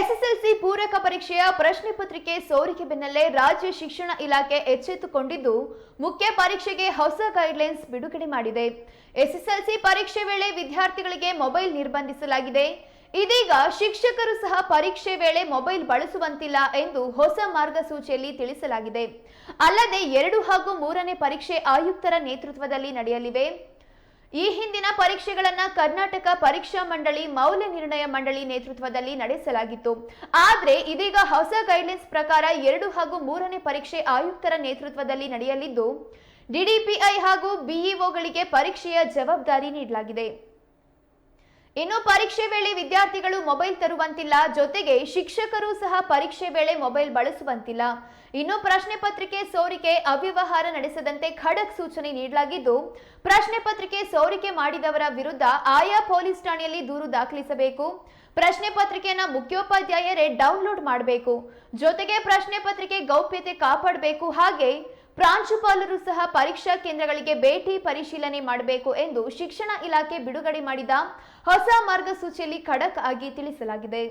SSLC ಪೂರಕ ಪರೀಕ್ಷೆಯ ಪ್ರಶ್ನೆ ಪತ್ರಿಕೆ ಸೋರಿಕೆ ಬೆನ್ನಲ್ಲೇ ರಾಜ್ಯ ಶಿಕ್ಷಣ ಇಲಾಖೆ ಎಚ್ಚೆತ್ತುಕೊಂಡಿದ್ದು ಮುಖ್ಯ ಪರೀಕ್ಷೆಗೆ ಹೊಸ ಗೈಡ್ಲೈನ್ಸ್ ಬಿಡುಗಡೆ ಮಾಡಿದೆ. ಎಸ್ಎಸ್ಎಲ್ಸಿ ಪರೀಕ್ಷೆ ವೇಳೆ ವಿದ್ಯಾರ್ಥಿಗಳಿಗೆ ಮೊಬೈಲ್ ನಿರ್ಬಂಧಿಸಲಾಗಿದೆ. ಇದೀಗ ಶಿಕ್ಷಕರು ಸಹ ಪರೀಕ್ಷೆ ವೇಳೆ ಮೊಬೈಲ್ ಬಳಸುವಂತಿಲ್ಲ ಎಂದು ಹೊಸ ಮಾರ್ಗಸೂಚಿಯಲ್ಲಿ ತಿಳಿಸಲಾಗಿದೆ. ಅಲ್ಲದೆ 2 ಹಾಗೂ 3ನೇ ಪರೀಕ್ಷೆ ಆಯುಕ್ತರ ನೇತೃತ್ವದಲ್ಲಿ ನಡೆಯಲಿವೆ. ಈ ಹಿಂದಿನ ಪರೀಕ್ಷೆಗಳನ್ನ ಕರ್ನಾಟಕ ಪರೀಕ್ಷಾ ಮಂಡಳಿ ಮೌಲ್ಯ ನಿರ್ಣಯ ಮಂಡಳಿ ನೇತೃತ್ವದಲ್ಲಿ ನಡೆಸಲಾಗಿತ್ತು. ಆದರೆ ಇದೀಗ ಹೊಸ ಗೈಡ್ಲೈನ್ಸ್ ಪ್ರಕಾರ 2 ಹಾಗೂ 3ನೇ ಪರೀಕ್ಷೆ ಆಯುಕ್ತರ ನೇತೃತ್ವದಲ್ಲಿ ನಡೆಯಲಿದ್ದು ಡಿಡಿಪಿಐ ಹಾಗೂ ಬಿಇಒಗಳಿಗೆ ಪರೀಕ್ಷೆಯ ಜವಾಬ್ದಾರಿ ನೀಡಲಾಗಿದೆ. ಇನ್ನು ಪರೀಕ್ಷೆ ವೇಳೆ ವಿದ್ಯಾರ್ಥಿಗಳು ಮೊಬೈಲ್ ತರುವಂತಿಲ್ಲ, ಜೊತೆಗೆ ಶಿಕ್ಷಕರು ಸಹ ಪರೀಕ್ಷೆ ವೇಳೆ ಮೊಬೈಲ್ ಬಳಸುವಂತಿಲ್ಲ. ಇನ್ನು ಪ್ರಶ್ನೆ ಪತ್ರಿಕೆ ಸೋರಿಕೆ ಅವ್ಯವಹಾರ ನಡೆಸದಂತೆ ಖಡಕ್ ಸೂಚನೆ ನೀಡಲಾಗಿದ್ದು ಪ್ರಶ್ನೆ ಪತ್ರಿಕೆ ಸೋರಿಕೆ ಮಾಡಿದವರ ವಿರುದ್ಧ ಆಯಾ ಪೊಲೀಸ್ ಠಾಣೆಯಲ್ಲಿ ದೂರು ದಾಖಲಿಸಬೇಕು. ಪ್ರಶ್ನೆ ಪತ್ರಿಕೆಯನ್ನು ಮುಖ್ಯೋಪಾಧ್ಯಾಯರೇ ಡೌನ್ಲೋಡ್ ಮಾಡಬೇಕು. ಜೊತೆಗೆ ಪ್ರಶ್ನೆ ಪತ್ರಿಕೆ ಗೌಪ್ಯತೆ ಕಾಪಾಡಬೇಕು. ಹಾಗೆ ಪ್ರಾಂಶುಪಾಲರು ಸಹ ಪರೀಕ್ಷಾ ಕೇಂದ್ರಗಳಿಗೆ ಭೇಟಿ ಪರಿಶೀಲನೆ ಮಾಡಬೇಕು ಎಂದು ಶಿಕ್ಷಣ ಇಲಾಖೆ ಬಿಡುಗಡೆ ಮಾಡಿದ ಹೊಸ ಮಾರ್ಗಸೂಚಿಯಲ್ಲಿ ಖಡಕ್ ಆಗಿ ತಿಳಿಸಲಾಗಿದೆ.